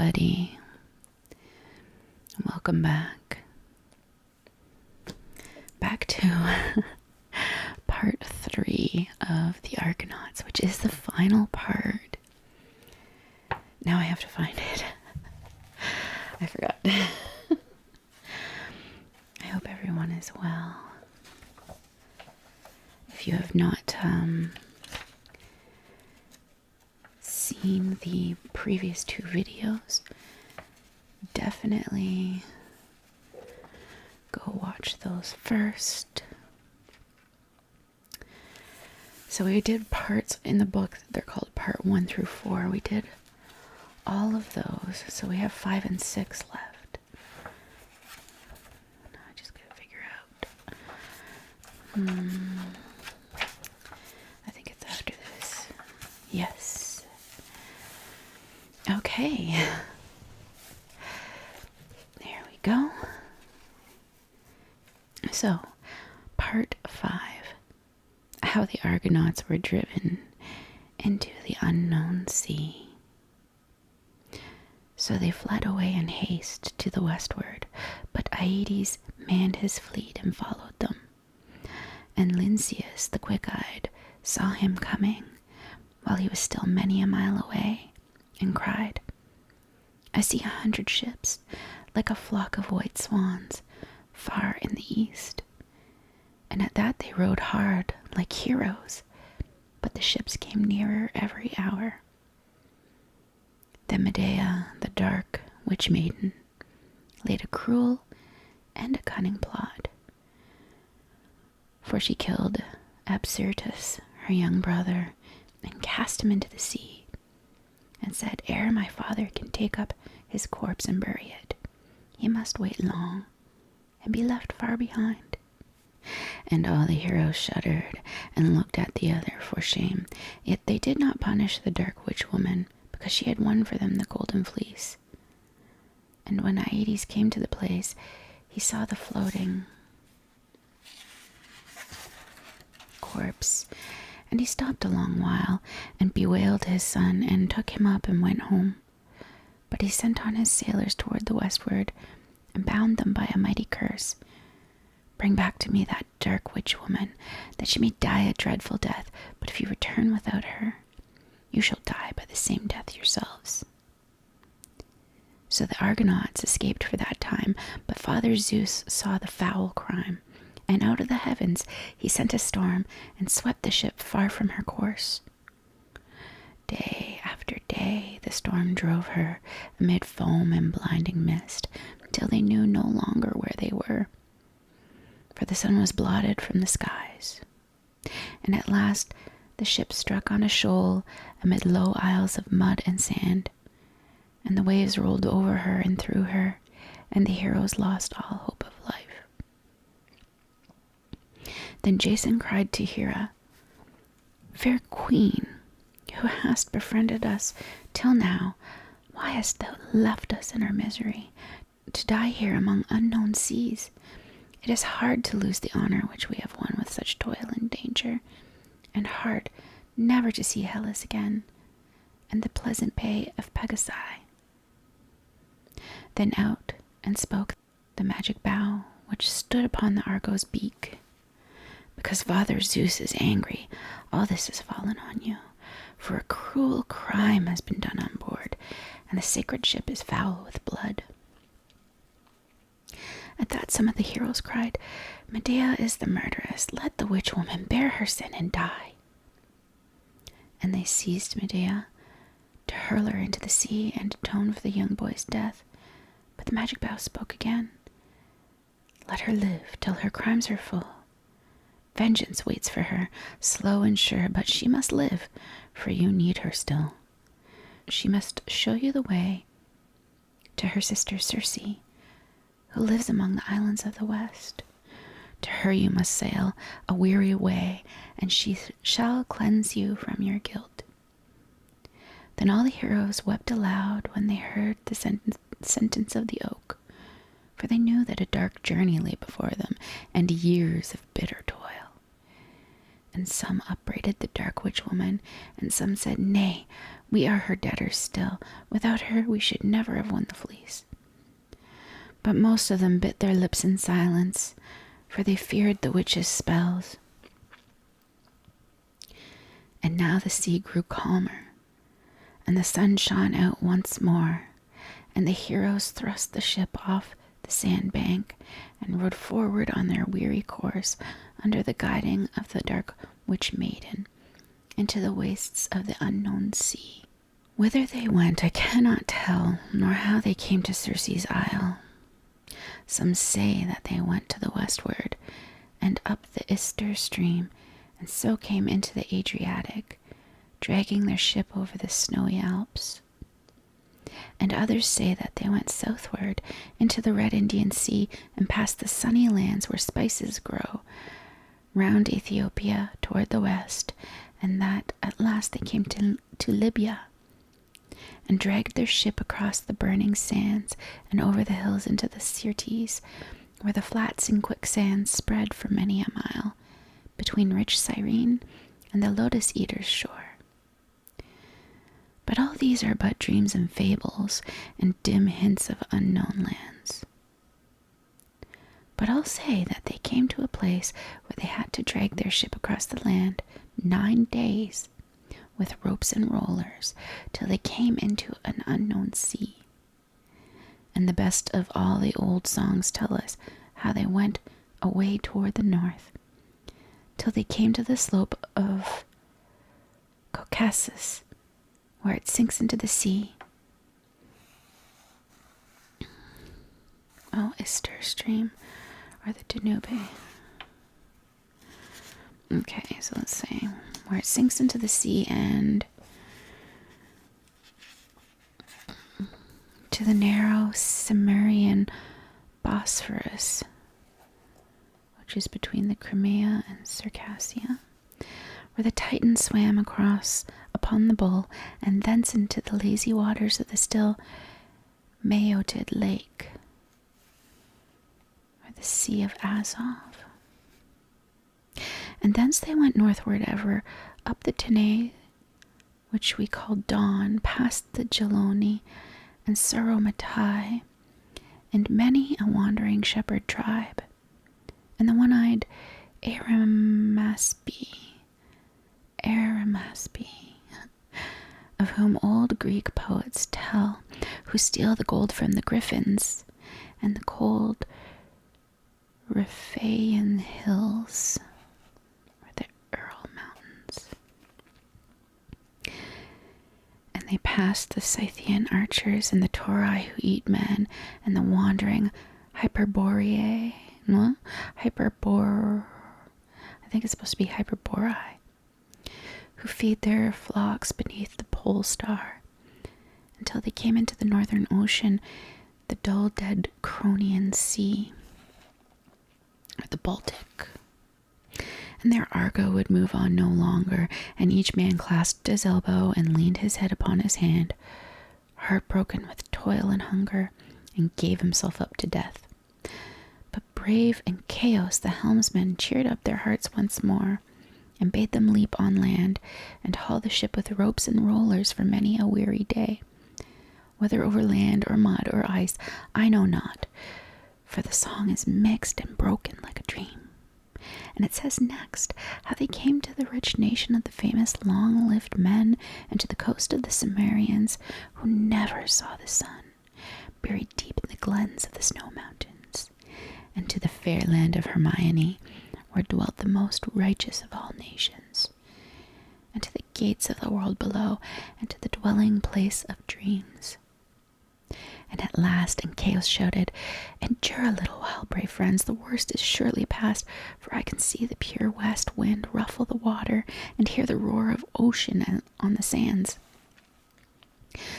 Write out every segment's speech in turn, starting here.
everybody. Welcome back. Back to part 3 of the Argonauts, which is the final part. Now I have to find it. I forgot. I hope everyone is well. If you have not seen the previous 2 videos, definitely go watch those first. So we did parts in the book, they're called part 1 through 4. We did all of those, so we have 5 and 6 left. Now I just gotta figure out. I think it's after this. Yes. Okay. There we go. So, part 5. How the Argonauts were driven into the unknown sea. So they fled away in haste to the westward, but Aeetes manned his fleet and followed them. And Lynceus, the quick-eyed, saw him coming, while he was still many a mile away, and cried, "I see 100 ships, like a flock of white swans, far in the east." And at that they rowed hard, like heroes, but the ships came nearer every hour. Then Medea, the dark witch maiden, laid a cruel and a cunning plot. For she killed Absyrtus, her young brother, and cast him into the sea, and said, "Ere my father can take up his corpse and bury it, he must wait long, and be left far behind." And all the heroes shuddered, and looked at the other for shame, yet they did not punish the dark witch woman, because she had won for them the golden fleece. And when Aeetes came to the place, he saw the floating corpse, and he stopped a long while, and bewailed his son, and took him up and went home. But he sent on his sailors toward the westward, and bound them by a mighty curse. "Bring back to me that dark witch woman, that she may die a dreadful death, but if you return without her, you shall die by the same death yourselves." So the Argonauts escaped for that time, but Father Zeus saw the foul crime, and out of the heavens he sent a storm and swept the ship far from her course. Day after day the storm drove her amid foam and blinding mist, till they knew no longer where they were, for the sun was blotted from the skies. And at last the ship struck on a shoal amid low isles of mud and sand, and the waves rolled over her and through her, and the heroes lost all hope of life. Then Jason cried to Hera, "Fair queen, who hast befriended us till now, why hast thou left us in our misery, to die here among unknown seas? It is hard to lose the honor which we have won with such toil and danger, and hard never to see Hellas again, and the pleasant bay of Pegasi." Then out and spoke the magic bough which stood upon the Argo's beak. "Because Father Zeus is angry, all this has fallen on you, for a cruel crime has been done on board, and the sacred ship is foul with blood." At that some of the heroes cried, "Medea is the murderess. Let the witch woman bear her sin and die." And they seized Medea to hurl her into the sea and atone for the young boy's death. But the magic bough spoke again. "Let her live till her crimes are full. Vengeance waits for her, slow and sure, but she must live, for you need her still. She must show you the way to her sister Circe, who lives among the islands of the west. To her you must sail a weary way, and she shall cleanse you from your guilt." Then all the heroes wept aloud when they heard the sentence of the oak, for they knew that a dark journey lay before them, and years of bitter toil. And some upbraided the dark witch woman, and some said, "Nay, we are her debtors still. Without her we should never have won the fleece." But most of them bit their lips in silence, for they feared the witch's spells. And now the sea grew calmer, and the sun shone out once more, and the heroes thrust the ship off the sandbank and rowed forward on their weary course under the guiding of the dark witch maiden into the wastes of the unknown sea. Whither they went I cannot tell, nor how they came to Circe's isle. Some say that they went to the westward and up the Ister stream, and so came into the Adriatic, dragging their ship over the snowy Alps. And others say that they went southward into the Red Indian Sea and past the sunny lands where spices grow, round Ethiopia toward the west, and that at last they came to Libya, and dragged their ship across the burning sands and over the hills into the Syrtes, where the flats and quicksands spread for many a mile, between rich Cyrene and the Lotus Eater's shore. But all these are but dreams and fables, and dim hints of unknown lands. But I'll say that they came to a place where they had to drag their ship across the land 9 days, with ropes and rollers, till they came into an unknown sea. And the best of all the old songs tell us how they went away toward the north, till they came to the slope of Caucasus, where it sinks into the sea. Oh, Ister stream, or the Danube. Okay, so let's say where it sinks into the sea and to the narrow Cimmerian Bosphorus, which is between the Crimea and Circassia, where the Titan swam across upon the bull, and thence into the lazy waters of the still Maotid lake, or the Sea of Azov. And thence they went northward ever up the Tanais, which we call Dawn, past the Geloni and Saromatai, and many a wandering shepherd tribe, and the one-eyed Arimaspi, of whom old Greek poets tell, who steal the gold from the griffins and the cold Riphaean hills, or the Ural Mountains. And they passed the Scythian archers and the Tauri who eat men, and the wandering Hyperboreae, I think it's supposed to be Hyperboreae, who feed their flocks beneath the pole star, until they came into the northern ocean, the dull dead Cronian Sea, or the Baltic. And there Argo would move on no longer, and each man clasped his elbow and leaned his head upon his hand, heartbroken with toil and hunger, and gave himself up to death. But brave Chaos, the helmsman, cheered up their hearts once more, and bade them leap on land, and haul the ship with ropes and rollers for many a weary day. Whether over land or mud or ice, I know not, for the song is mixed and broken like a dream. And it says next how they came to the rich nation of the famous long-lived men, and to the coast of the Cimmerians, who never saw the sun, buried deep in the glens of the snow mountains, and to the fair land of Hermione, where dwelt the most righteous of all nations, and to the gates of the world below, and to the dwelling place of dreams. And at last Chaos shouted, "Endure a little while, brave friends, the worst is surely past, for I can see the pure west wind ruffle the water, and hear the roar of ocean on the sands.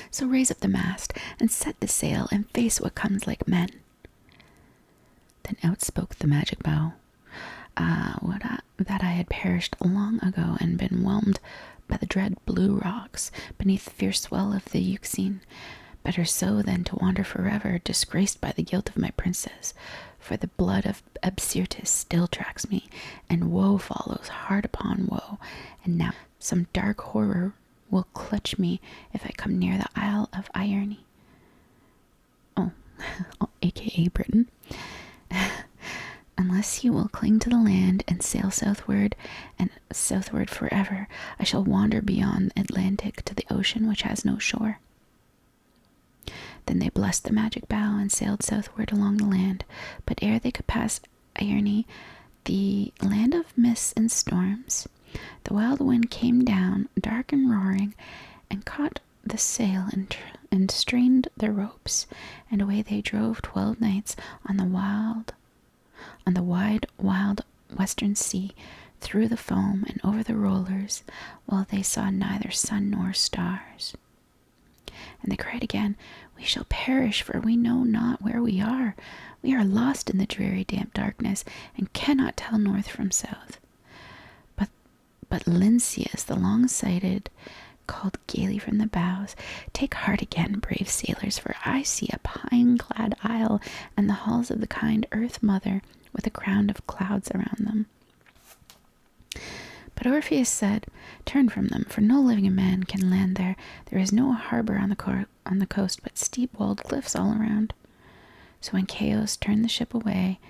So raise up the mast, and set the sail, and face what comes like men." Then out spoke the magic bow, that I had perished long ago and been whelmed by the dread blue rocks beneath the fierce swell of the Euxine. Better so than to wander forever, disgraced by the guilt of my princess, for the blood of Absyrtus still tracks me, and woe follows hard upon woe, and now some dark horror will clutch me if I come near the Isle of Irony. Oh, aka Britain. Unless you will cling to the land and sail southward and southward forever, I shall wander beyond the Atlantic to the ocean which has no shore. Then they blessed the magic bough and sailed southward along the land, but ere they could pass Irony, the land of mists and storms, the wild wind came down, dark and roaring, and caught the sail and strained the ropes, and away they drove 12 nights on the wide, wild western sea, through the foam and over the rollers, while they saw neither sun nor stars. And they cried again, "We shall perish, for we know not where we are. We are lost in the dreary, damp darkness, and cannot tell north from south." But Lynceus, the long-sighted, called gaily from the bows, "Take heart again, brave sailors, for I see a pine-clad isle, and the halls of the kind Earth Mother, with a crown of clouds around them." But Orpheus said, "Turn from them, for no living man can land there. There is no harbor on the coast, but steep-walled cliffs all around." So when Chaos turned the ship away,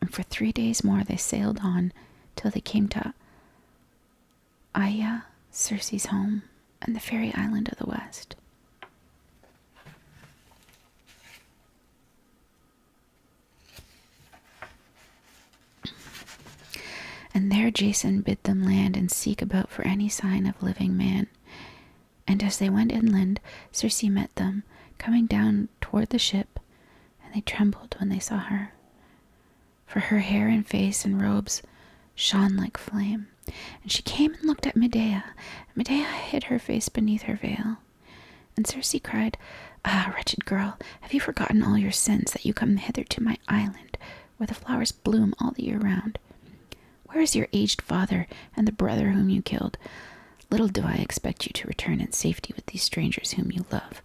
and for 3 days more they sailed on, till they came to Aia, Circe's home, and the fairy island of the west. And there Jason bid them land and seek about for any sign of living man. And as they went inland, Circe met them, coming down toward the ship, and they trembled when they saw her. For her hair and face and robes shone like flame. And she came and looked at Medea. Medea hid her face beneath her veil. And Circe cried, "Ah, wretched girl, have you forgotten all your sins, that you come hither to my island, where the flowers bloom all the year round? Where is your aged father and the brother whom you killed? Little do I expect you to return in safety with these strangers whom you love.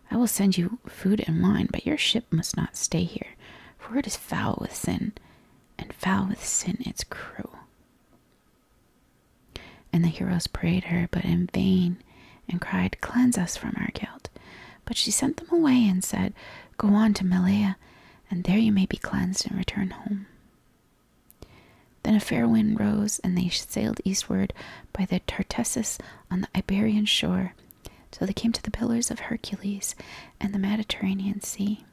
I will send you food and wine, but your ship must not stay here, for it is foul with sin, and foul with sin its crew." And the heroes prayed her, but in vain, and cried, "Cleanse us from our guilt." But she sent them away and said, "Go on to Malea, and there you may be cleansed and return home." Then a fair wind rose, and they sailed eastward by the Tartessus on the Iberian shore, till they came to the Pillars of Hercules and the Mediterranean Sea.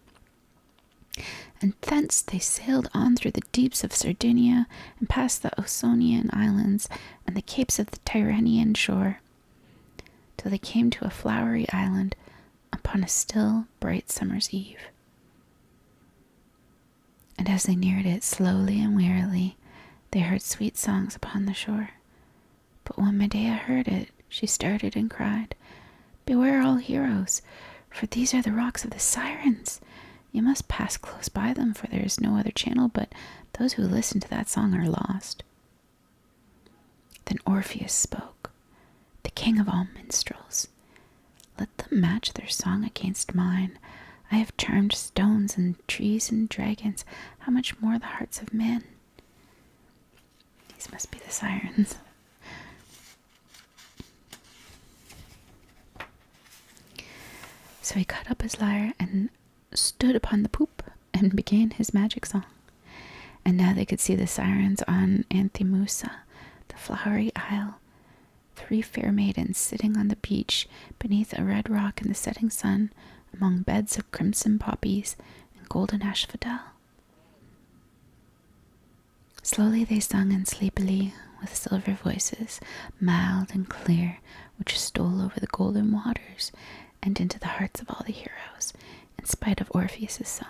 And thence they sailed on through the deeps of Sardinia, and past the Ausonian islands and the capes of the Tyrrhenian shore, till they came to a flowery island upon a still, bright summer's eve. And as they neared it slowly and wearily, they heard sweet songs upon the shore. But when Medea heard it, she started and cried, "Beware all heroes, for these are the rocks of the Sirens. You must pass close by them, for there is no other channel, but those who listen to that song are lost." Then Orpheus spoke, the king of all minstrels. "Let them match their song against mine. I have charmed stones and trees and dragons. How much more the hearts of men?" These must be the Sirens. So he caught up his lyre and stood upon the poop and began his magic song. And now they could see the Sirens on Anthemusa, the flowery isle, 3 fair maidens sitting on the beach beneath a red rock in the setting sun, among beds of crimson poppies and golden asphodel. Slowly they sung and sleepily, with silver voices, mild and clear, which stole over the golden waters and into the hearts of all the heroes, in spite of Orpheus's song.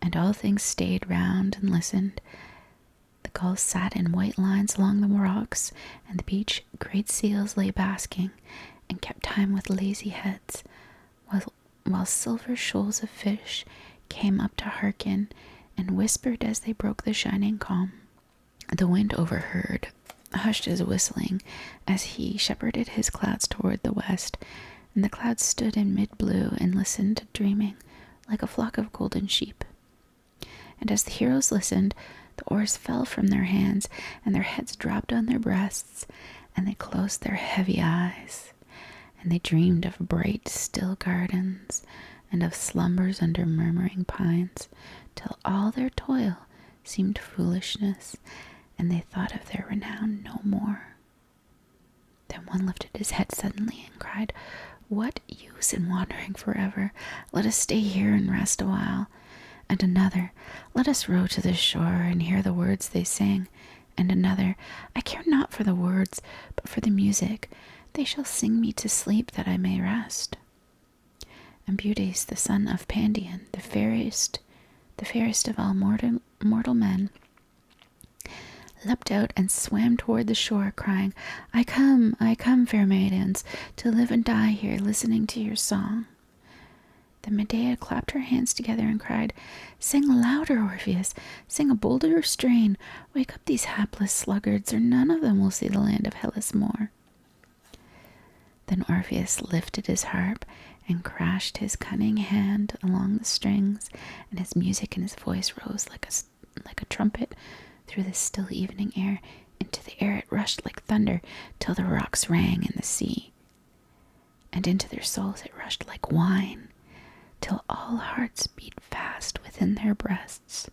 And all things stayed round and listened. The gulls sat in white lines along the rocks, and the beach great seals lay basking, and kept time with lazy heads, while silver shoals of fish came up to hearken, and whispered as they broke the shining calm. The wind overheard, hushed his whistling, as he shepherded his clouds toward the west, and the clouds stood in mid-blue and listened, dreaming, like a flock of golden sheep. And as the heroes listened, the oars fell from their hands, and their heads dropped on their breasts, and they closed their heavy eyes, and they dreamed of bright, still gardens, and of slumbers under murmuring pines, till all their toil seemed foolishness, and they thought of their renown no more. Then one lifted his head suddenly and cried, "What use in wandering forever? Let us stay here and rest a while." And another, "Let us row to the shore and hear the words they sing." And another, "I care not for the words, but for the music. They shall sing me to sleep that I may rest." And Butes, the son of Pandion, the fairest of all mortal men, leapt out and swam toward the shore, crying, I come, fair maidens, to live and die here, listening to your song." Then Medea clapped her hands together and cried, "Sing louder, Orpheus, sing a bolder strain. Wake up these hapless sluggards, or none of them will see the land of Hellas more." Then Orpheus lifted his harp and crashed his cunning hand along the strings, and his music and his voice rose like a trumpet through the still evening air. Into the air it rushed like thunder, till the rocks rang in the sea. And into their souls it rushed like wine, till all hearts beat fast within their breasts.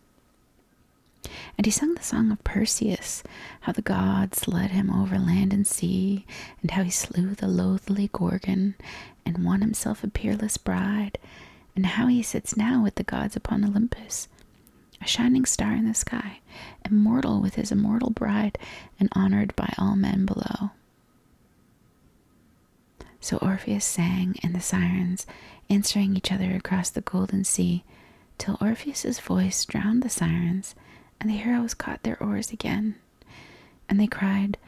And he sung the song of Perseus, how the gods led him over land and sea, and how he slew the loathly Gorgon, and won himself a peerless bride, and how he sits now with the gods upon Olympus, a shining star in the sky, immortal with his immortal bride, and honored by all men below. So Orpheus sang, and the sirens, answering each other across the golden sea, till Orpheus's voice drowned the sirens, and the heroes caught their oars again. And they cried,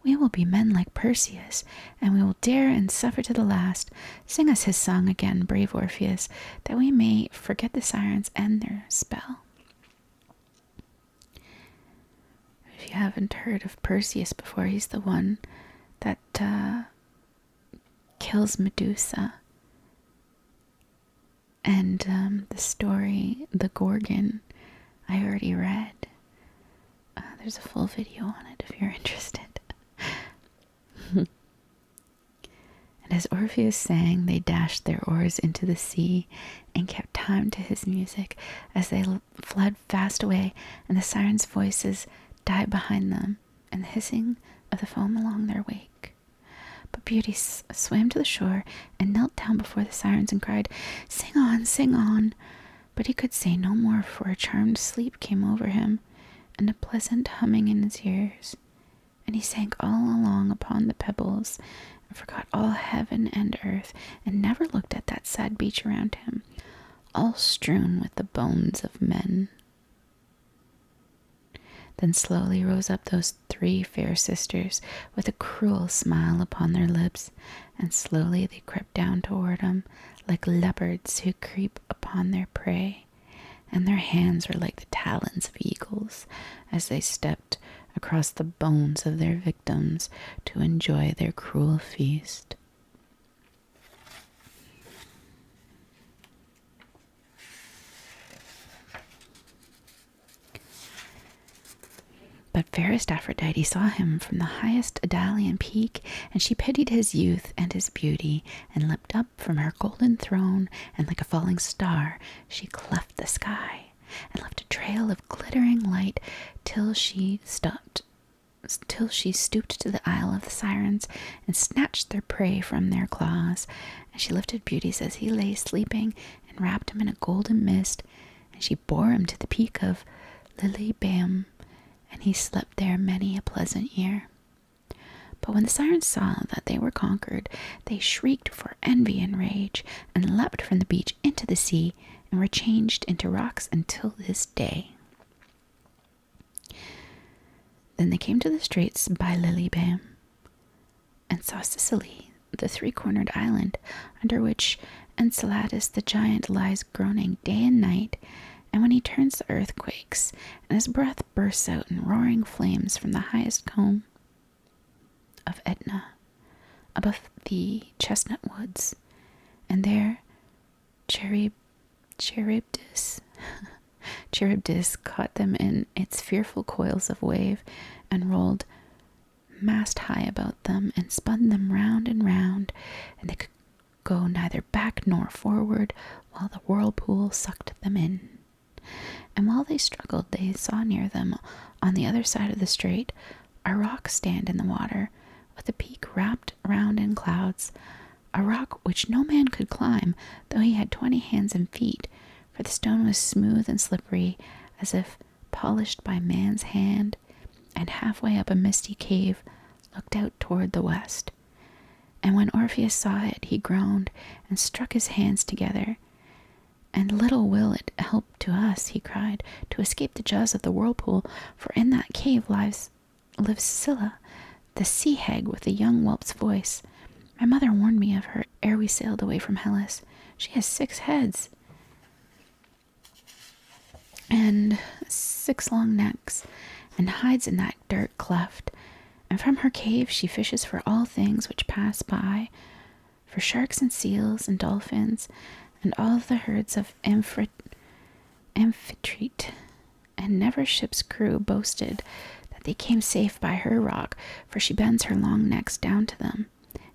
"We will be men like Perseus, and we will dare and suffer to the last. Sing us his song again, brave Orpheus, that we may forget the sirens and their spell." If you haven't heard of Perseus before, he's the one that kills Medusa. And the story, the Gorgon, I already read. There's a full video on it if you're interested. And as Orpheus sang, they dashed their oars into the sea and kept time to his music as they fled fast away, and the sirens' voices died behind them, and the hissing of the foam along their wake. But Beauty swam to the shore and knelt down before the sirens and cried, "Sing on, sing on." But he could say no more, for a charmed sleep came over him, and a pleasant humming in his ears. And he sank all along upon the pebbles, and forgot all heaven and earth, and never looked at that sad beach around him, all strewn with the bones of men. Then slowly rose up those three fair sisters, with a cruel smile upon their lips, and slowly they crept down toward him, like leopards who creep upon their prey, and their hands were like the talons of eagles, as they stepped across the bones of their victims to enjoy their cruel feast. But fairest Aphrodite saw him from the highest Idalian peak, and she pitied his youth and his beauty, and leapt up from her golden throne, and like a falling star she cleft the sky, and left a trail of glittering light till she stooped to the isle of the sirens, and snatched their prey from their claws. And she lifted Beauties as he lay sleeping, and wrapped him in a golden mist, and she bore him to the peak of Lilybaeum, and he slept there many a pleasant year. But when the sirens saw that they were conquered, they shrieked for envy and rage, and leapt from the beach into the sea, and were changed into rocks until this day. Then they came to the straits by Lilybaeum, and saw Sicily, the three-cornered island, under which Enceladus the giant lies groaning day and night. And when he turns, the earth quakes, and his breath bursts out in roaring flames from the highest cone of Etna, above the chestnut woods. And there Charybdis Charybdis caught them in its fearful coils of wave and rolled mast high about them and spun them round and round, and they could go neither back nor forward while the whirlpool sucked them in. And while they struggled, they saw near them, on the other side of the strait, a rock stand in the water, with a peak wrapped round in clouds, a rock which no man could climb, though he had 20 hands and feet, for the stone was smooth and slippery, as if polished by man's hand, and halfway up a misty cave looked out toward the west. And when Orpheus saw it, he groaned and struck his hands together. And little will it help to us, he cried, to escape the jaws of the whirlpool, for in that cave lives Scylla, the sea hag with the young whelp's voice. My mother warned me of her ere we sailed away from Hellas. She has 6 heads and 6 long necks, and hides in that dark cleft. And from her cave she fishes for all things which pass by, for sharks and seals and dolphins, and all the herds of amphitrite. And never ship's crew boasted that they came safe by her rock, for she bends her long necks down to them.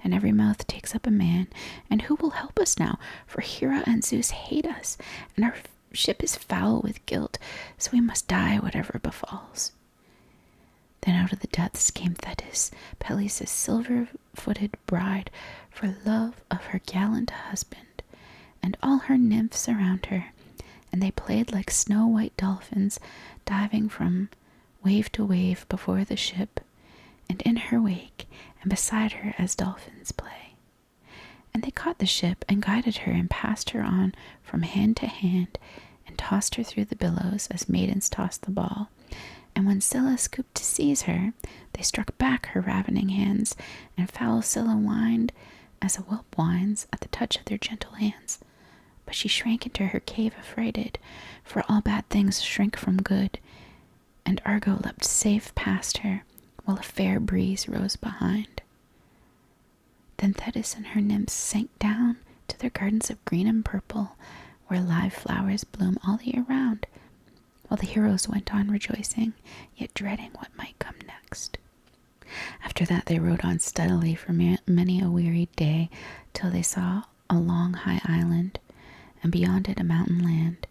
And every mouth takes up a man. And who will help us now? For Hera and Zeus hate us, and our ship is foul with guilt, so we must die whatever befalls. Then out of the depths came Thetis, Peleus' silver-footed bride, for love of her gallant husband, and all her nymphs around her, and they played like snow-white dolphins, diving from wave to wave before the ship, and in her wake, and beside her as dolphins play. And they caught the ship, and guided her, and passed her on from hand to hand, and tossed her through the billows as maidens toss the ball. And when Scylla scooped to seize her, they struck back her ravening hands, and foul Scylla whined as a whelp whines at the touch of their gentle hands. But she shrank into her cave affrighted, for all bad things shrink from good, and Argo leapt safe past her, while a fair breeze rose behind. Then Thetis and her nymphs sank down to their gardens of green and purple, where live flowers bloom all the year round, while the heroes went on rejoicing, yet dreading what might come next. After that they rode on steadily for many a wearied day, till they saw a long high island, and beyond it a mountain land.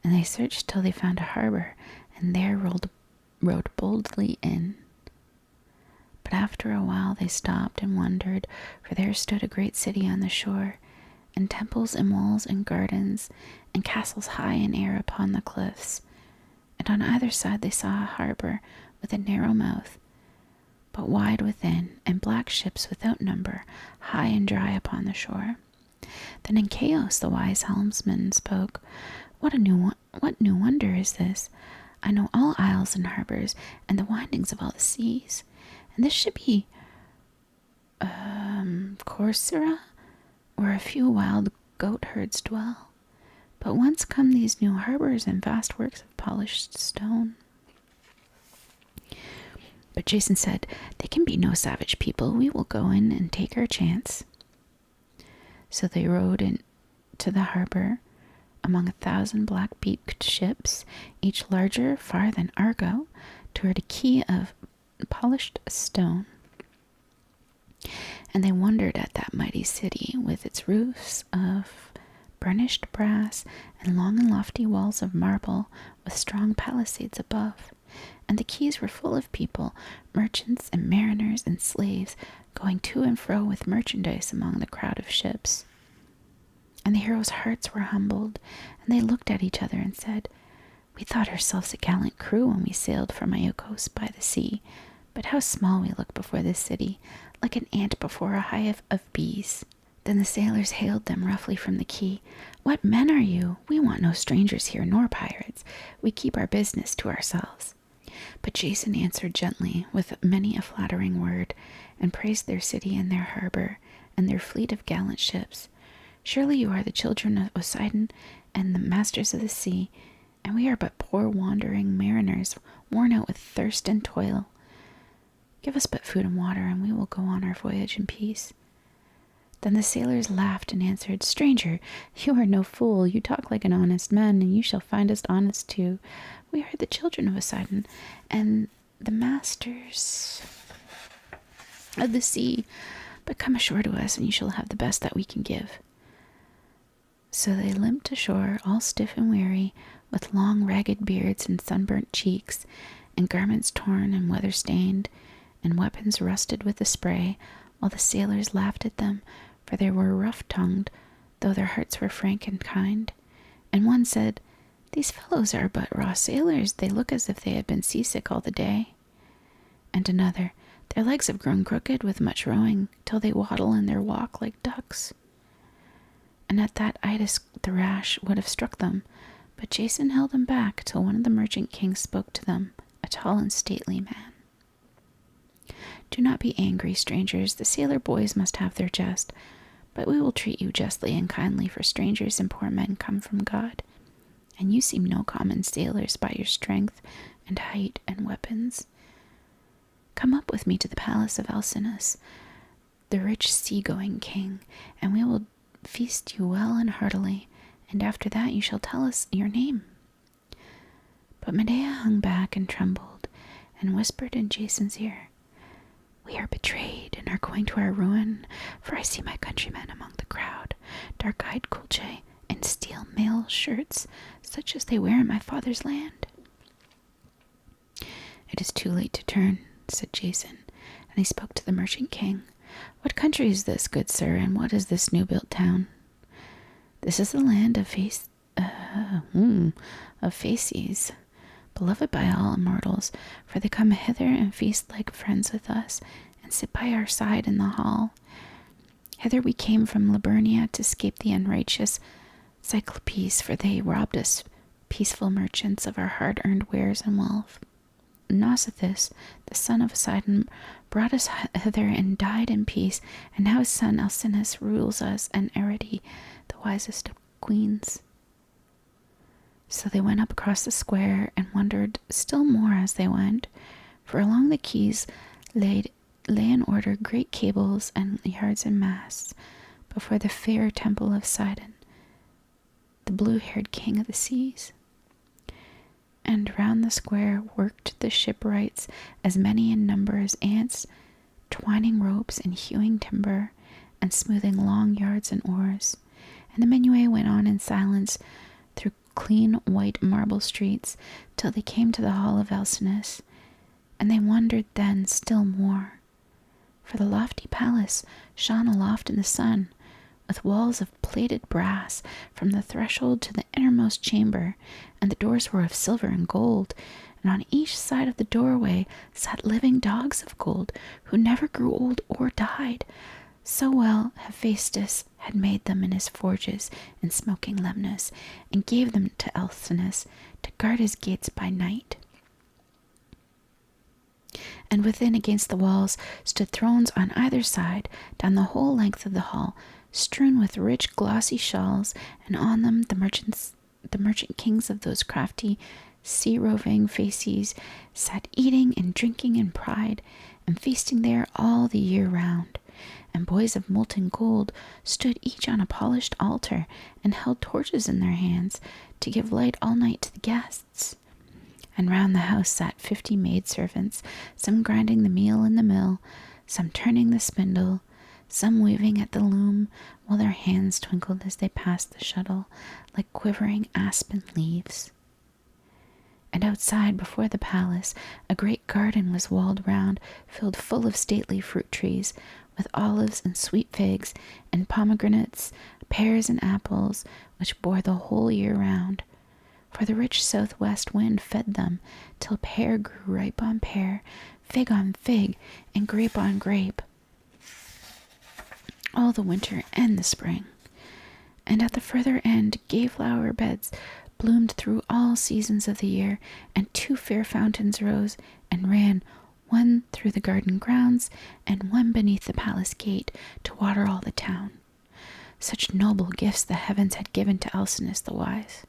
And they searched till they found a harbor, and there rowed boldly in. But after a while they stopped and wondered, for there stood a great city on the shore, and temples and walls and gardens, and castles high in air upon the cliffs. And on either side they saw a harbor with a narrow mouth, but wide within, and black ships without number, high and dry upon the shore. Then in Chaos the wise helmsman spoke, What new wonder is this? I know all isles and harbors, and the windings of all the seas. And this should be Corcyra, where a few wild goat herds dwell. But whence come these new harbors and vast works of polished stone? But Jason said, They can be no savage people. We will go in and take our chance. So they rowed into the harbor among 1,000 black-beaked ships, each larger far than Argo, toward a quay of polished stone. And they wondered at that mighty city, with its roofs of burnished brass and long and lofty walls of marble, with strong palisades above. And the quays were full of people, merchants and mariners and slaves, going to and fro with merchandise among the crowd of ships. And the heroes' hearts were humbled, and they looked at each other and said, We thought ourselves a gallant crew when we sailed from Iolcos by the sea, but how small we look before this city, like an ant before a hive of bees. Then the sailors hailed them roughly from the quay. What men are you? We want no strangers here, nor pirates. We keep our business to ourselves. But Jason answered gently with many a flattering word, and praised their city and their harbor, and their fleet of gallant ships. Surely you are the children of Poseidon and the masters of the sea, and we are but poor wandering mariners, worn out with thirst and toil. Give us but food and water, and we will go on our voyage in peace. Then the sailors laughed and answered, "Stranger, you are no fool. You talk like an honest man, and you shall find us honest too. We are the children of Poseidon, and the masters of the sea. But come ashore to us, and you shall have the best that we can give." So they limped ashore, all stiff and weary, with long ragged beards and sunburnt cheeks, and garments torn and weather-stained, and weapons rusted with the spray, while the sailors laughed at them, for they were rough-tongued, though their hearts were frank and kind. And one said, "These fellows are but raw sailors. They look as if they had been seasick all the day." And another, "Their legs have grown crooked with much rowing, till they waddle in their walk like ducks." And at that Idas the rash would have struck them, but Jason held them back till one of the merchant kings spoke to them, a tall and stately man. "Do not be angry, strangers. The sailor boys must have their jest, but we will treat you justly and kindly, for strangers and poor men come from God, and you seem no common sailors by your strength and height and weapons. Come up with me to the palace of Alcinous, the rich sea-going king, and we will feast you well and heartily, and after that you shall tell us your name." But Medea hung back and trembled, and whispered in Jason's ear, "We are betrayed and are going to our ruin, for I see my countrymen among the crowd, dark-eyed Colche, in steel mail shirts, such as they wear in my father's land." "It is too late to turn," said Jason, and he spoke to the merchant king. "What country is this, good sir, and what is this new-built town?" "This is the land of Phases, beloved by all immortals, for they come hither and feast like friends with us, and sit by our side in the hall. Hither we came from Liburnia to escape the unrighteous Cyclopes, for they robbed us, peaceful merchants, of our hard-earned wares and wealth. Nausithous, the son of Poseidon, brought us hither and died in peace, and now his son Alcinous rules us, and Arete, the wisest of queens." So they went up across the square, and wondered still more as they went, for along the quays lay in order great cables and yards and masts, before the fair temple of Poseidon, the blue-haired king of the seas. And round the square worked the shipwrights, as many in number as ants, twining ropes and hewing timber, and smoothing long yards and oars. And the Minuet went on in silence through clean white marble streets, till they came to the hall of Alcinous, and they wondered then still more. For the lofty palace shone aloft in the sun, with walls of plated brass from the threshold to the innermost chamber, and the doors were of silver and gold, and on each side of the doorway sat living dogs of gold, who never grew old or died. So well Hephaestus had made them in his forges in smoking Lemnos, and gave them to Alcinous to guard his gates by night. And within, against the walls, stood thrones on either side, down the whole length of the hall, strewn with rich glossy shawls, and on them the merchant kings of those crafty sea-roving Phases sat eating and drinking in pride, and feasting there all the year round. And boys of molten gold stood each on a polished altar, and held torches in their hands to give light all night to the guests. And round the house sat 50 maidservants, some grinding the meal in the mill, some turning the spindle, some weaving at the loom, while their hands twinkled as they passed the shuttle, like quivering aspen leaves. And outside, before the palace, a great garden was walled round, filled full of stately fruit trees, with olives and sweet figs, and pomegranates, pears and apples, which bore the whole year round. For the rich southwest wind fed them, till pear grew ripe on pear, fig on fig, and grape on grape, all the winter and the spring. And at the further end gay flower beds bloomed through all seasons of the year, and 2 fair fountains rose and ran, one through the garden grounds, and one beneath the palace gate, to water all the town. Such noble gifts the heavens had given to Alcinous the wise.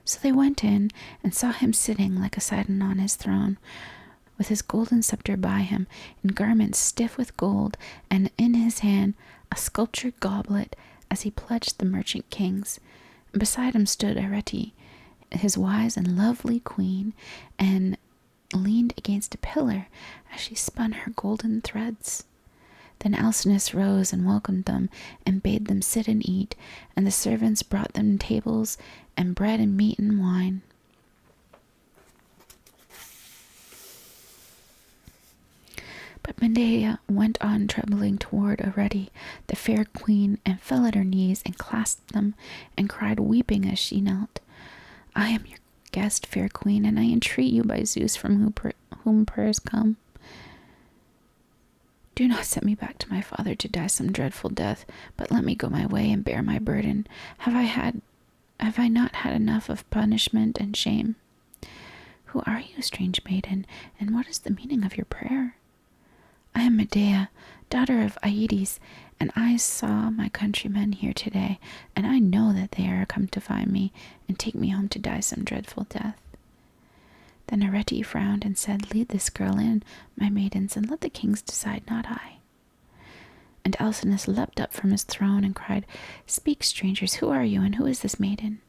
So they went in, and saw him sitting like a Poseidon on his throne, with his golden scepter by him, in garments stiff with gold, and in his hand a sculptured goblet, as he pledged the merchant kings. And beside him stood Arete, his wise and lovely queen, and leaned against a pillar as she spun her golden threads. Then Alcinous rose and welcomed them, and bade them sit and eat, and the servants brought them tables, and bread and meat and wine. But Medea went on trembling toward Arete, the fair queen, and fell at her knees, and clasped them, and cried, weeping as she knelt, I am your guest, fair queen, and I entreat you by Zeus, from whom prayers come. Do not send me back to my father to die some dreadful death, but let me go my way and bear my burden. Have I not had enough of punishment and shame? Who are you, strange maiden, and what is the meaning of your prayer? I am Medea, daughter of Aeetes, and I saw my countrymen here today, and I know that they are come to find me and take me home to die some dreadful death. Then Arete frowned and said, Lead this girl in, my maidens, and let the kings decide, not I. And Alcinous leapt up from his throne and cried, Speak, strangers, who are you, and who is this maiden?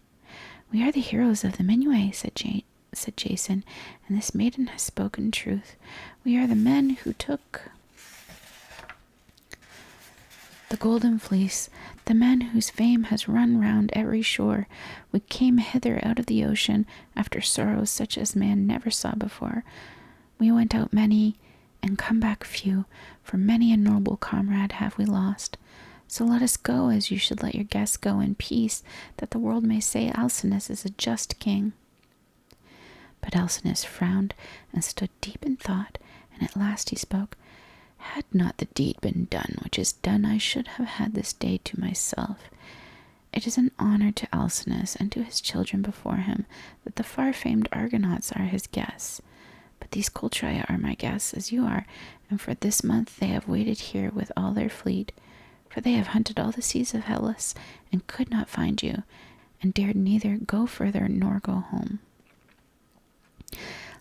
We are the heroes of the Minuet, said Jason, and this maiden has spoken truth. We are the men who took the golden fleece, the men whose fame has run round every shore. We came hither out of the ocean, after sorrows such as man never saw before. We went out many, and come back few, for many a noble comrade have we lost. So let us go, as you should let your guests go, in peace, that the world may say Alcinous is a just king. But Alcinous frowned, and stood deep in thought, and at last he spoke. Had not the deed been done which is done, I should have had this day to myself. It is an honor to Alcinous and to his children before him that the far-famed Argonauts are his guests. But these Colchi are my guests, as you are, and for this month they have waited here with all their fleet, for they have hunted all the seas of Hellas, and could not find you, and dared neither go further nor go home.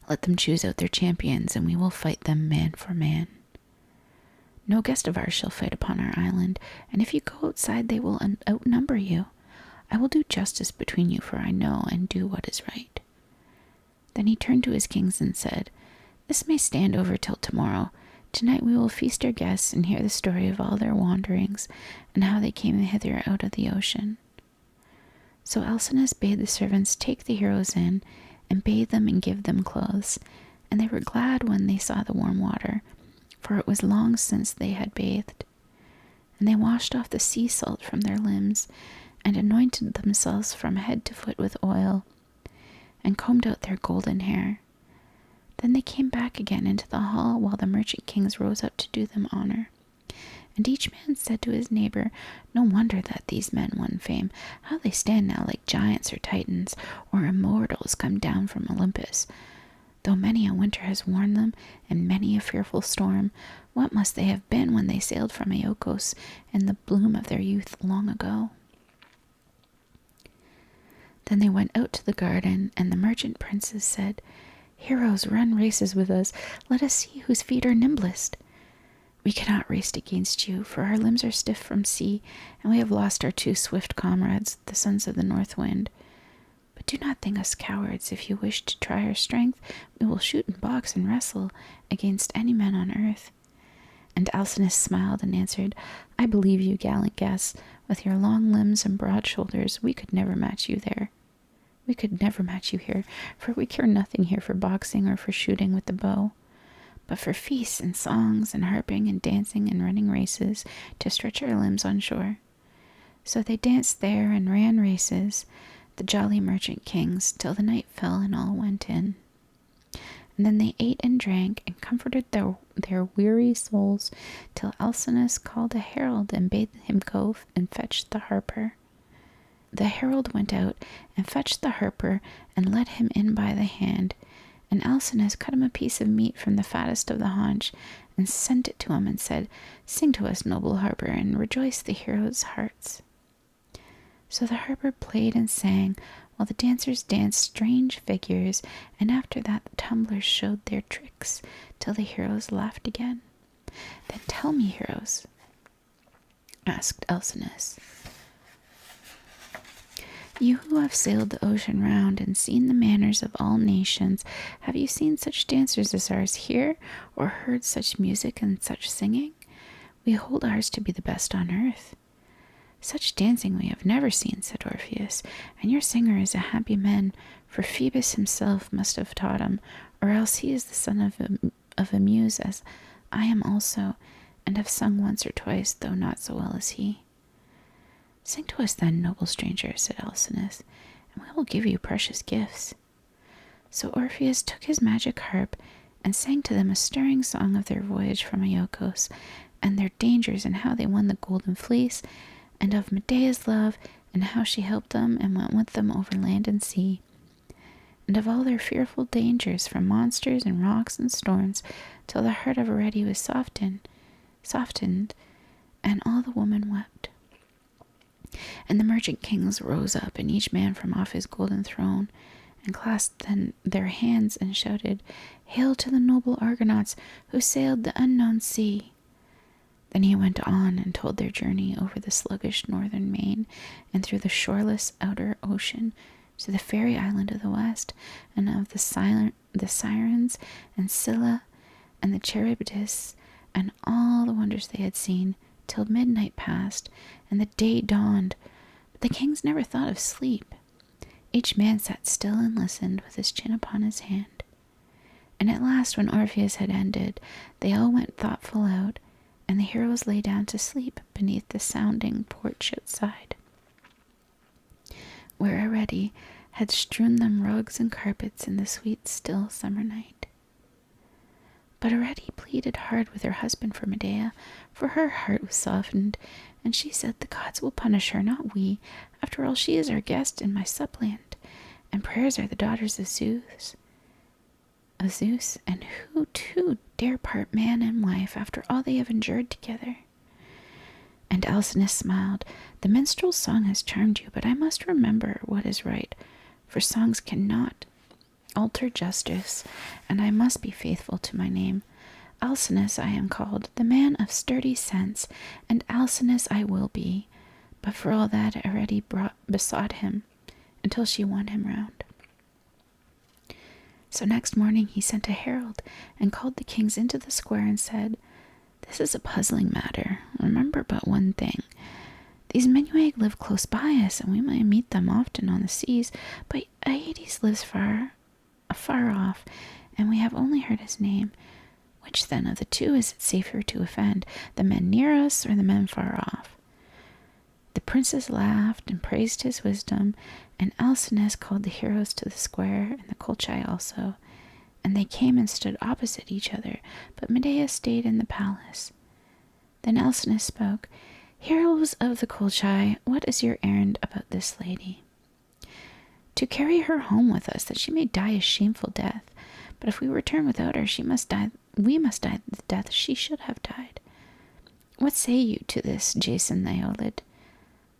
Let them choose out their champions, and we will fight them man for man. No guest of ours shall fight upon our island, and if you go outside they will outnumber you. I will do justice between you, for I know and do what is right. Then he turned to his kings and said, This may stand over till tomorrow. Tonight we will feast our guests and hear the story of all their wanderings, and how they came hither out of the ocean. So Alcinous bade the servants take the heroes in, and bathe them and give them clothes, and they were glad when they saw the warm water, for it was long since they had bathed. And they washed off the sea salt from their limbs, and anointed themselves from head to foot with oil, and combed out their golden hair. Then they came back again into the hall, while the merchant kings rose up to do them honor. And each man said to his neighbor, No wonder that these men won fame. How they stand now like giants or titans, or immortals come down from Olympus. Though many a winter has worn them, and many a fearful storm, what must they have been when they sailed from Iolcos in the bloom of their youth long ago? Then they went out to the garden, and the merchant princes said, Heroes, run races with us. Let us see whose feet are nimblest. We cannot race against you, for our limbs are stiff from sea, and we have lost our 2 swift comrades, the sons of the north wind. But do not think us cowards. If you wish to try our strength, we will shoot and box and wrestle against any men on earth. And Alcinous smiled and answered, I believe you, gallant guests. With your long limbs and broad shoulders, we could never match you there. We could never match you here, for we care nothing here for boxing or for shooting with the bow, but for feasts and songs and harping and dancing and running races to stretch our limbs on shore. So they danced there and ran races, the jolly merchant kings, till the night fell and all went in. And then they ate and drank and comforted their weary souls, till Alcinous called a herald and bade him go and fetch the harper. The herald went out and fetched the harper and led him in by the hand, and Alcinous cut him a piece of meat from the fattest of the haunch, and sent it to him, and said, Sing to us, noble harper, and rejoice the heroes' hearts. So the harper played and sang, while the dancers danced strange figures, and after that the tumblers showed their tricks, till the heroes laughed again. Then tell me, heroes, asked Alcinous, you who have sailed the ocean round and seen the manners of all nations, have you seen such dancers as ours here, or heard such music and such singing? We hold ours to be the best on earth. Such dancing we have never seen, said Orpheus, and your singer is a happy man, for Phoebus himself must have taught him, or else he is the son of a muse, as I am also, and have sung once or twice, though not so well as he. Sing to us then, noble stranger, said Alcinous, and we will give you precious gifts. So Orpheus took his magic harp and sang to them a stirring song of their voyage from Iolcos, and their dangers, and how they won the golden fleece, and of Medea's love, and how she helped them and went with them over land and sea, and of all their fearful dangers from monsters and rocks and storms, till the heart of Arete was softened, and all the women wept. And the merchant kings rose up, and each man from off his golden throne, and clasped their hands and shouted, Hail to the noble Argonauts who sailed the unknown sea! Then he went on and told their journey over the sluggish northern main, and through the shoreless outer ocean, to the fairy island of the west, and of the Sirens, and Scylla, and the Charybdis, and all the wonders they had seen, till midnight passed, and the day dawned. But the kings never thought of sleep. Each man sat still and listened, with his chin upon his hand. And at last, when Orpheus had ended, they all went thoughtful out, and the heroes lay down to sleep beneath the sounding porch outside, where Arete had strewn them rugs and carpets in the sweet, still summer night. But Arete pleaded hard with her husband for Medea, for her heart was softened, and she said, the gods will punish her, not we. After all, she is our guest and my suppliant, and prayers are the daughters of Zeus, and who too dare part man and wife after all they have endured together? And Alcinous smiled. The minstrel's song has charmed you, but I must remember what is right, for songs cannot alter justice, and I must be faithful to my name. Alcinous I am called, the man of sturdy sense, and Alcinous I will be. But for all that, Arete besought him, until she won him round. So next morning he sent a herald, and called the kings into the square, and said, This is a puzzling matter. Remember but one thing. These Minuai live close by us, and we may meet them often on the seas, but Aedes lives far off, and we have only heard his name. Which then of the two is it safer to offend, the men near us or the men far off? The princes laughed and praised his wisdom, and Alcinous called the heroes to the square, and the Colchi also, and they came and stood opposite each other, but Medea stayed in the palace. Then Alcinous spoke, Heroes of the Colchi, what is your errand about this lady? To carry her home with us, that she may die a shameful death. But if we return without her, we must die the death she should have died. What say you to this, Jason the Aeolid?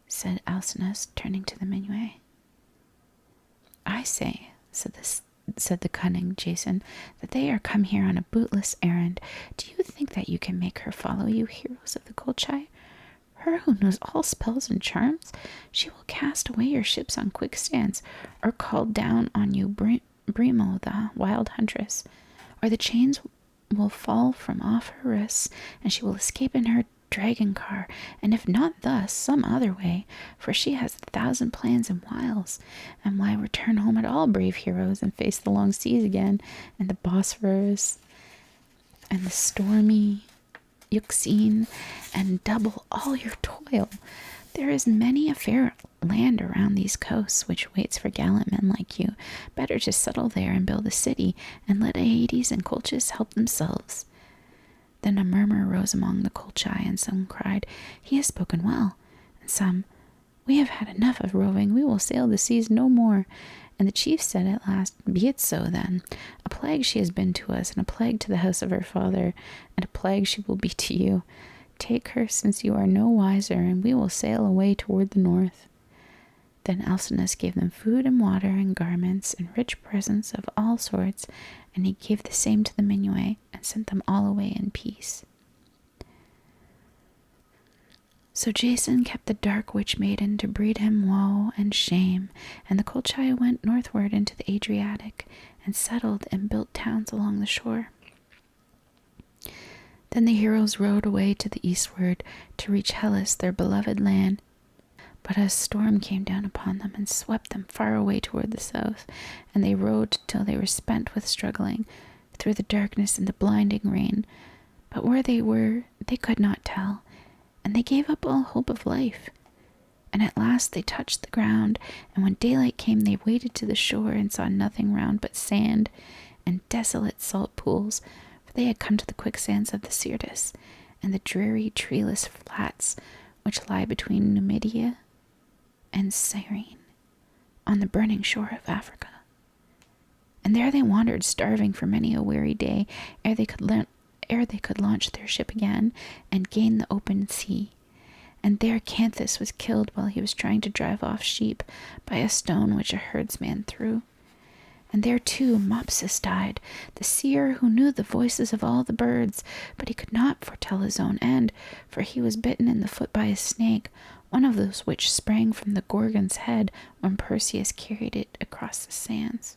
Said Alcinous, turning to the Minuai. I say, said the cunning Jason, that they are come here on a bootless errand. Do you think that you can make her follow you, heroes of the Colchi? Her who knows all spells and charms? She will cast away your ships on quicksands, or call down on you Brimo, the wild huntress, or the chains will fall from off her wrists, and she will escape in her dragon car, and if not thus, some other way, for she has 1,000 plans and wiles. And why return home at all, brave heroes, and face the long seas again, and the Bosphorus, and the stormy Euxine, and double all your toil? There is many a fair land around these coasts which waits for gallant men like you. Better to settle there and build a city, and let Aedes and Colchis help themselves. Then a murmur rose among the Colchi, and some cried, He has spoken well, and some, We have had enough of roving, we will sail the seas no more. And the chief said at last, Be it so then. A plague she has been to us, and a plague to the house of her father, and a plague she will be to you. Take her, since you are no wiser, and we will sail away toward the north. Then Alcinous gave them food and water and garments and rich presents of all sorts, and he gave the same to the Minuet and sent them all away in peace. So Jason kept the dark witch maiden to breed him woe and shame, and the Colchi went northward into the Adriatic and settled and built towns along the shore. Then the heroes rowed away to the eastward to reach Hellas, their beloved land. But a storm came down upon them and swept them far away toward the south, and they rowed till they were spent with struggling through the darkness and the blinding rain. But where they were, they could not tell, and they gave up all hope of life. And at last they touched the ground, and when daylight came they waded to the shore and saw nothing round but sand and desolate salt pools, for they had come to the quicksands of the Syrtis and the dreary treeless flats which lie between Numidia and Cyrene, on the burning shore of Africa. And there they wandered, starving for many a weary day, ere they could launch their ship again and gain the open sea. And there Canthus was killed while he was trying to drive off sheep by a stone which a herdsman threw. And there too Mopsus died, the seer who knew the voices of all the birds, but he could not foretell his own end, for he was bitten in the foot by a snake, one of those which sprang from the Gorgon's head when Perseus carried it across the sands.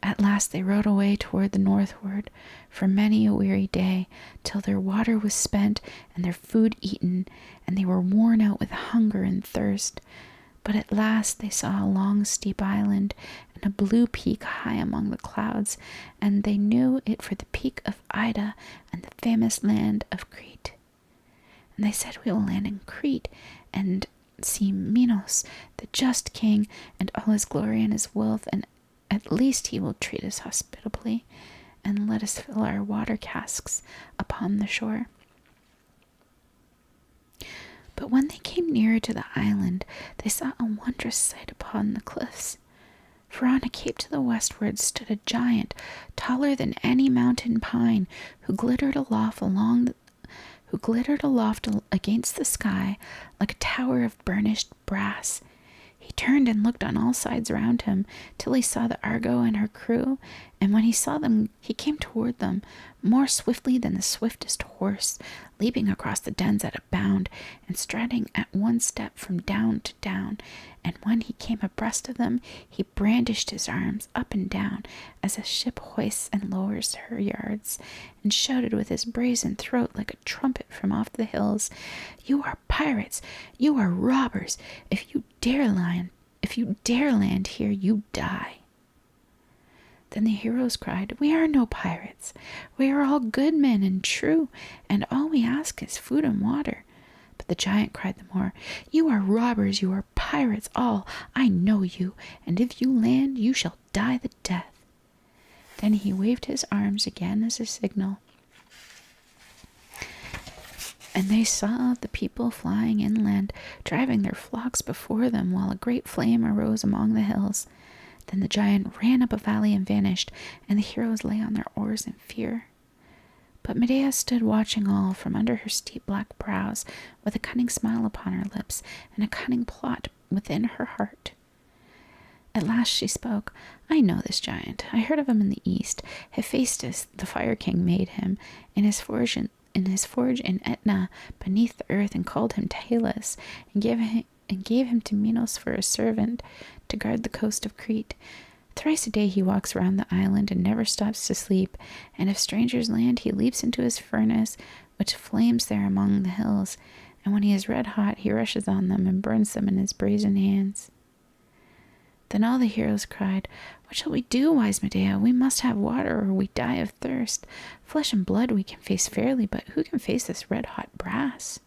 At last they rode away toward the northward for many a weary day, till their water was spent and their food eaten, and they were worn out with hunger and thirst. But at last they saw a long steep island and a blue peak high among the clouds, and they knew it for the peak of Ida and the famous land of Crete. And they said, "We will land in Crete and see Minos, the just king, and all his glory and his wealth, and at least he will treat us hospitably, and let us fill our water casks upon the shore." But when they came nearer to the island, they saw a wondrous sight upon the cliffs. For on a cape to the westward stood a giant, taller than any mountain pine, who glittered aloft against the sky like a tower of burnished brass. He turned and looked on all sides around him till he saw the Argo and her crew, and when he saw them, he came toward them more swiftly than the swiftest horse, leaping across the dens at a bound, and striding at one step from down to down. And when he came abreast of them, he brandished his arms up and down, as a ship hoists and lowers her yards, and shouted with his brazen throat like a trumpet from off the hills, "You are pirates! You are robbers! If you dare land here, you die." Then the heroes cried, "We are no pirates. We are all good men and true, and all we ask is food and water." But the giant cried the more, "You are robbers, you are pirates all. I know you, and if you land, you shall die the death." Then he waved his arms again as a signal, and they saw the people flying inland, driving their flocks before them, while a great flame arose among the hills. Then the giant ran up a valley and vanished, and the heroes lay on their oars in fear. But Medea stood watching all from under her steep black brows, with a cunning smile upon her lips and a cunning plot within her heart. At last she spoke. "I know this giant. I heard of him in the east. Hephaestus, the Fire King, made him in his forge in Etna beneath the earth, and called him Talus, and gave him to Minos for a servant to guard the coast of Crete. Thrice a day he walks around the island and never stops to sleep, and if strangers land, he leaps into his furnace, which flames there among the hills, and when he is red hot, he rushes on them and burns them in his brazen hands." Then all the heroes cried, "What shall we do, wise Medea? We must have water, or we die of thirst. Flesh and blood we can face fairly, but who can face this red-hot brass?"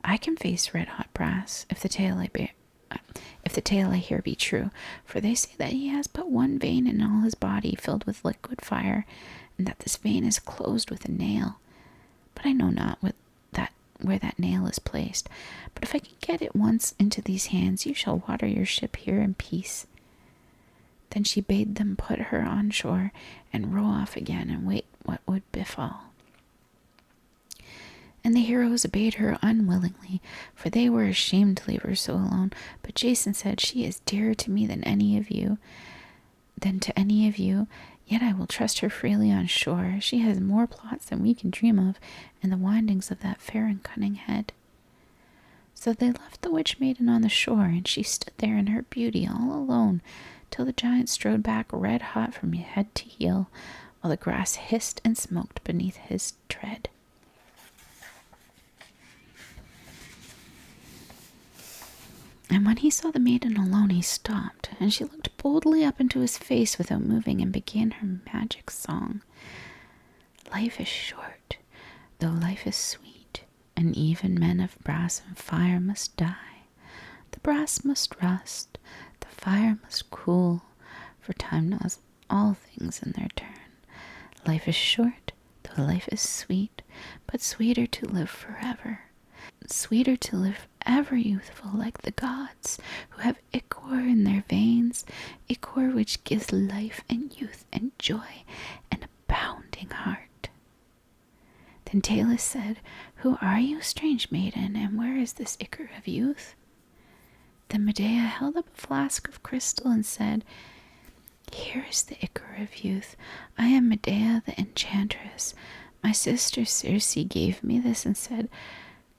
"I can face red-hot brass, if the tale I hear be true, for they say that he has but one vein in all his body filled with liquid fire, and that this vein is closed with a nail. But I know not where that nail is placed. But if I can get it once into these hands, you shall water your ship here in peace." Then she bade them put her on shore and row off again and wait what would befall. And the heroes obeyed her unwillingly, for they were ashamed to leave her so alone. But Jason said, "She is dearer to me than to any of you, yet I will trust her freely on shore. She has more plots than we can dream of, and the windings of that fair and cunning head." So they left the witch maiden on the shore, and she stood there in her beauty all alone, till the giant strode back red hot from head to heel, while the grass hissed and smoked beneath his tread. And when he saw the maiden alone, he stopped, and she looked boldly up into his face without moving, and began her magic song. "Life is short, though life is sweet, and even men of brass and fire must die. The brass must rust, the fire must cool, for time knows all things in their turn. Life is short, though life is sweet, but sweeter to live forever. Sweeter to live ever youthful like the gods, who have ichor in their veins, ichor which gives life and youth and joy and a bounding heart." Then Talus said, "Who are you, strange maiden, and where is this ichor of youth?" Then Medea held up a flask of crystal and said, "Here is the ichor of youth. I am Medea the enchantress. My sister Circe gave me this and said,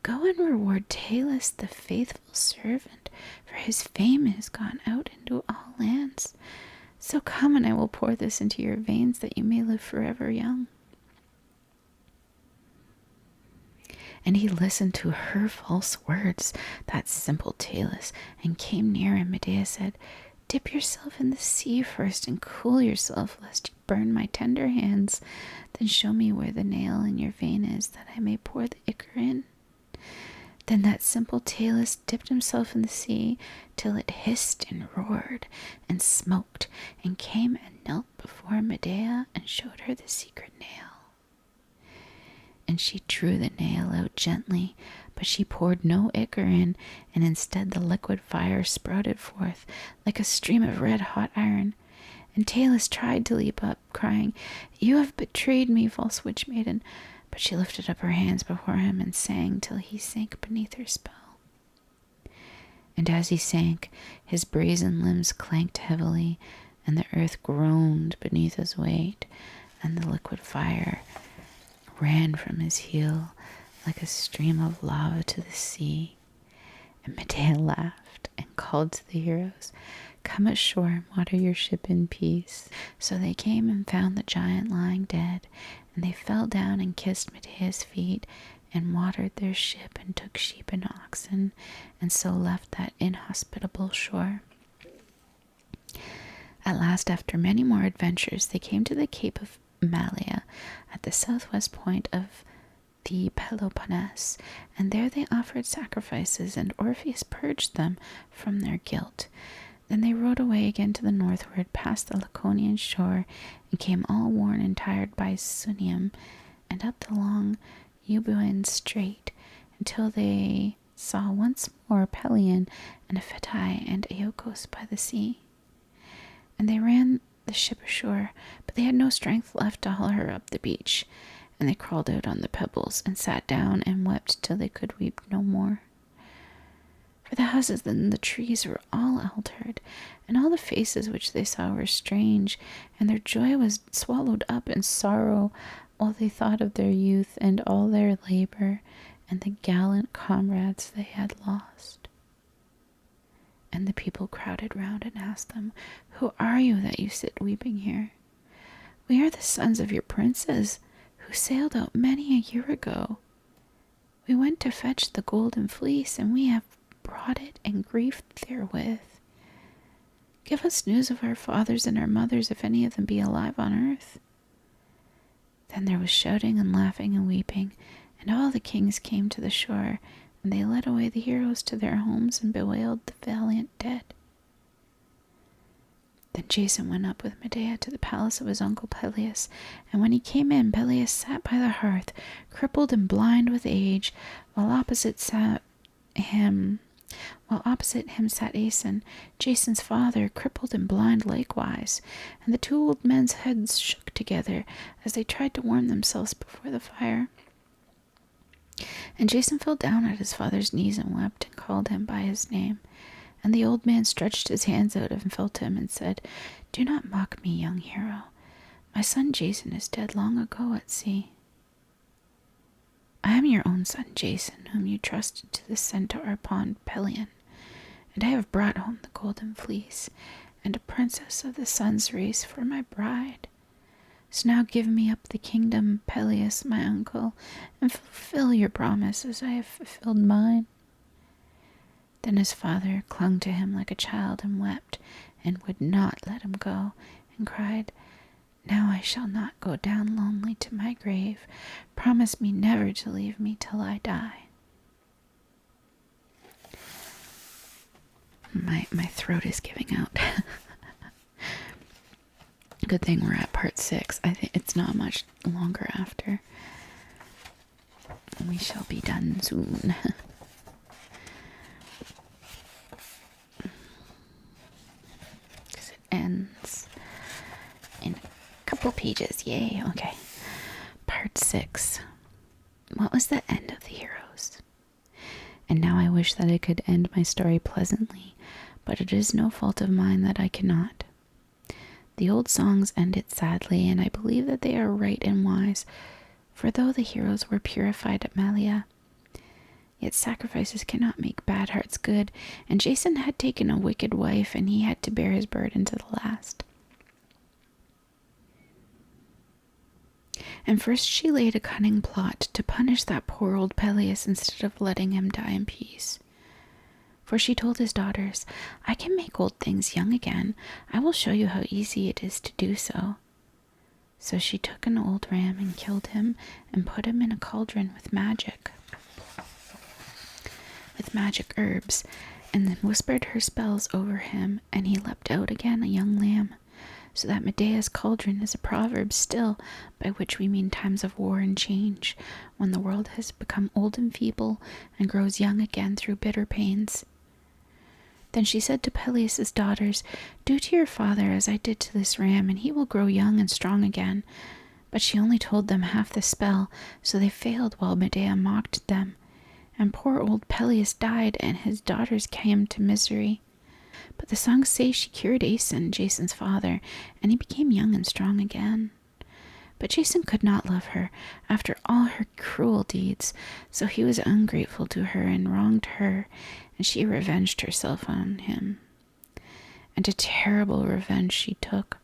'Go and reward Talus, the faithful servant, for his fame has gone out into all lands. So come, and I will pour this into your veins that you may live forever young.'" And he listened to her false words, that simple Talus, and came near, and Medea said, "Dip yourself in the sea first and cool yourself, lest you burn my tender hands. Then show me where the nail in your vein is, that I may pour the ichor in." Then that simple Talus dipped himself in the sea till it hissed and roared and smoked, and came and knelt before Medea and showed her the secret nail. And she drew the nail out gently, but she poured no ichor in, and instead the liquid fire sprouted forth like a stream of red-hot iron. And Talus tried to leap up, crying, "You have betrayed me, false witch maiden." But she lifted up her hands before him and sang till he sank beneath her spell. And as he sank, his brazen limbs clanked heavily, and the earth groaned beneath his weight, and the liquid fire ran from his heel like a stream of lava to the sea. And Medea laughed and called to the heroes, "Come ashore and water your ship in peace." So they came and found the giant lying dead, and they fell down and kissed Medea's feet, and watered their ship, and took sheep and oxen, and so left that inhospitable shore. At last, after many more adventures, they came to the Cape of Malea, at the southwest point of the Peloponnese, and there they offered sacrifices, and Orpheus purged them from their guilt. Then they rowed away again to the northward, past the Laconian shore, and came all worn and tired by Sunium, and up the long Euboean Strait, until they saw once more Pelion and Aphetai and Iolcos by the sea. And they ran the ship ashore, but they had no strength left to haul her up the beach, and they crawled out on the pebbles, and sat down and wept till they could weep no more. For the houses and the trees were all altered, and all the faces which they saw were strange, and their joy was swallowed up in sorrow, while they thought of their youth and all their labor, and the gallant comrades they had lost. And the people crowded round and asked them, "Who are you that you sit weeping here?" "We are the sons of your princes, who sailed out many a year ago. We went to fetch the golden fleece, and we have brought it and grief therewith. Give us news of our fathers and our mothers, if any of them be alive on earth." Then there was shouting and laughing and weeping, and all the kings came to the shore, and they led away the heroes to their homes and bewailed the valiant dead. Then Jason went up with Medea to the palace of his uncle Peleus, and when he came in, Peleus sat by the hearth, crippled and blind with age, while opposite him sat Aeson, Jason's father, crippled and blind likewise, and the two old men's heads shook together as they tried to warm themselves before the fire. And Jason fell down at his father's knees and wept and called him by his name. And the old man stretched his hands out and felt him and said, "Do not mock me, young hero. My son Jason is dead long ago at sea. I am your own son Jason, whom you trusted to the centaur upon Pelion, and I have brought home the golden fleece and a princess of the sun's race for my bride. So now give me up the kingdom, Peleus, my uncle, and fulfill your promise as I have fulfilled mine." Then his father clung to him like a child and wept, and would not let him go, and cried, "Now I shall not go down lonely to my grave. Promise me never to leave me till I die." My throat is giving out. Good thing we're at part 6. I think it's not much longer after. We shall be done soon. Because it ends in a couple pages. Yay. Okay. Part 6. What was the end of the heroes? And now I wish that I could end my story pleasantly, but it is no fault of mine that I cannot. The old songs end it sadly, and I believe that they are right and wise, for though the heroes were purified at Malia, yet sacrifices cannot make bad hearts good, and Jason had taken a wicked wife, and he had to bear his burden to the last. And first she laid a cunning plot to punish that poor old Peleus instead of letting him die in peace. For she told his daughters, "I can make old things young again. I will show you how easy it is to do so." So she took an old ram and killed him and put him in a cauldron with magic herbs, and then whispered her spells over him, and he leapt out again a young lamb. So that Medea's cauldron is a proverb still, by which we mean times of war and change, when the world has become old and feeble and grows young again through bitter pains. Then she said to Peleus' daughters, "Do to your father as I did to this ram, and he will grow young and strong again." But she only told them half the spell, so they failed while Medea mocked them. And poor old Peleus died, and his daughters came to misery. But the songs say she cured Aeson, Jason's father, and he became young and strong again. But Jason could not love her after all her cruel deeds, so he was ungrateful to her and wronged her, and she revenged herself on him. And a terrible revenge she took,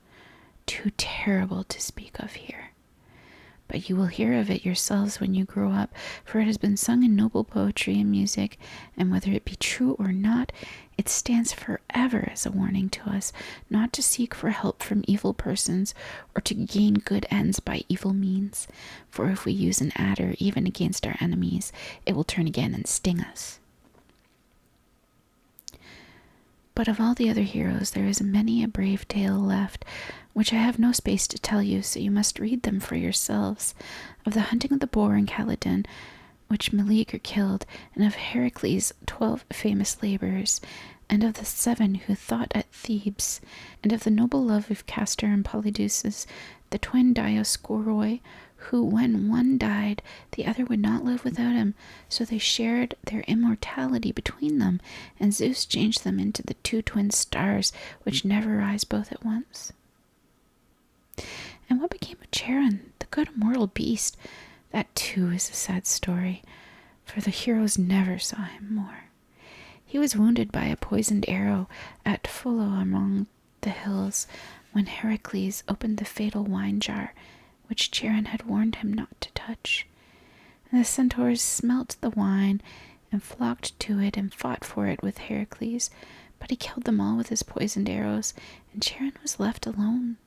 too terrible to speak of here. But you will hear of it yourselves when you grow up, for it has been sung in noble poetry and music, and whether it be true or not, it stands forever as a warning to us not to seek for help from evil persons or to gain good ends by evil means. For if we use an adder even against our enemies, it will turn again and sting us. But of all the other heroes, there is many a brave tale left, which I have no space to tell you, so you must read them for yourselves. Of the hunting of the boar in Calydon, which Meleager killed, and of Heracles' 12 famous labors, and of the 7 who fought at Thebes, and of the noble love of Castor and Polydeuces, the twin Dioscoroi, who, when one died, the other would not live without him, so they shared their immortality between them, and Zeus changed them into the 2 twin stars, which never rise both at once. And what became of Charon, the good immortal beast? That too is a sad story, for the heroes never saw him more. He was wounded by a poisoned arrow at Pholo among the hills, when Heracles opened the fatal wine jar, which Charon had warned him not to touch. And the centaurs smelt the wine and flocked to it and fought for it with Heracles, but he killed them all with his poisoned arrows, and Charon was left alone.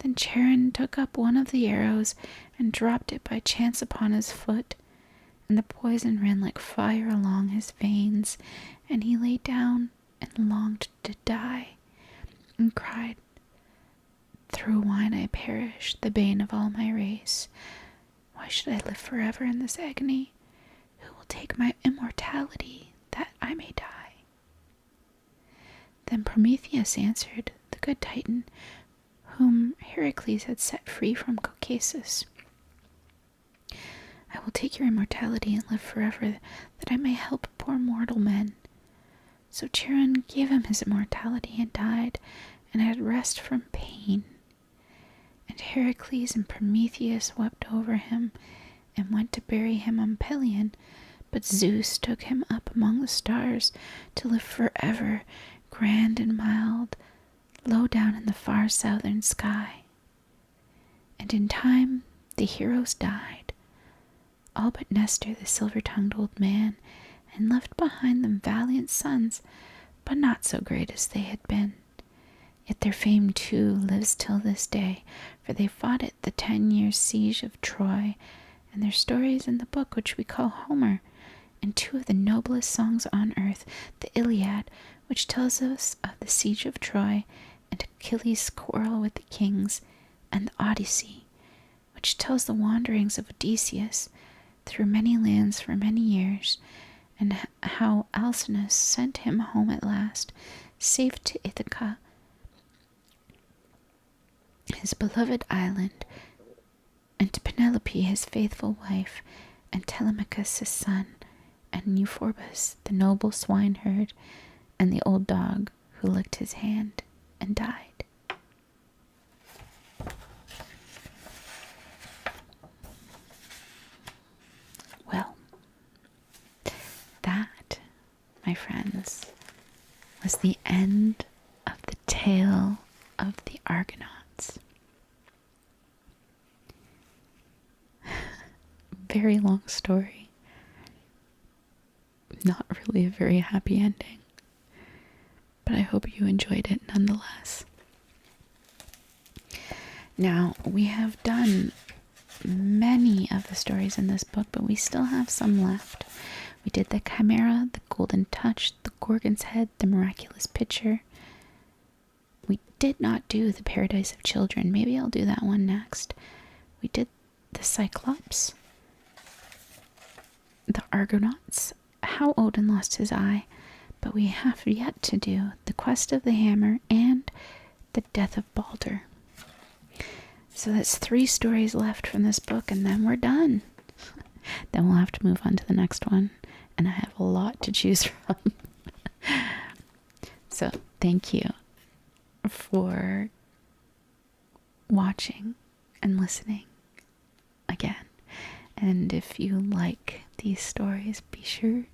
Then Charon took up one of the arrows and dropped it by chance upon his foot, and the poison ran like fire along his veins, and he lay down and longed to die, and cried, "Through wine I perish, the bane of all my race. Why should I live forever in this agony? Who will take my immortality, that I may die?" Then Prometheus answered, the good Titan, whom Heracles had set free from Caucasus, I will take your immortality and live forever, that I may help poor mortal men. So Chiron gave him his immortality and died, and had rest from pain. And Heracles and Prometheus wept over him, and went to bury him on Pelion, but Zeus took him up among the stars to live forever, grand and mild, low down in the far southern sky. And in time the heroes died, all but Nestor, the silver-tongued old man, and left behind them valiant sons, but not so great as they had been. Yet their fame too lives till this day, for they fought at the 10-year siege of Troy, and their stories in the book which we call Homer, and two of the noblest songs on earth, the Iliad, which tells us of the siege of Troy, and Achilles' quarrel with the kings, and the Odyssey, which tells the wanderings of Odysseus through many lands for many years, and how Alcinous sent him home at last, safe to Ithaca, his beloved island, and to Penelope, his faithful wife, and Telemachus, his son, and Euphorbus, the noble swineherd, and the old dog who licked his hand and died. Well, that, my friends, was the end of the tale of the Argonauts. Very long story. Not really a very happy ending, but I hope you enjoyed it nonetheless. Now, we have done many of the stories in this book, but we still have some left. We did the Chimera, the Golden Touch, the Gorgon's Head, the Miraculous Pitcher. We did not do the Paradise of Children. Maybe I'll do that one next. We did the Cyclops, the Argonauts, how Odin lost his eye, but we have yet to do the Quest of the Hammer and the Death of Balder. So that's 3 stories left from this book, and then we're done. Then we'll have to move on to the next one, and I have a lot to choose from. So thank you for watching and listening again. And if you like these stories, be sure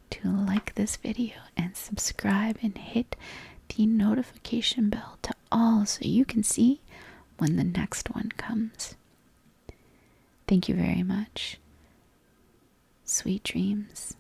to like this video and subscribe and hit the notification bell to all so you can see when the next one comes. Thank you very much. Sweet dreams.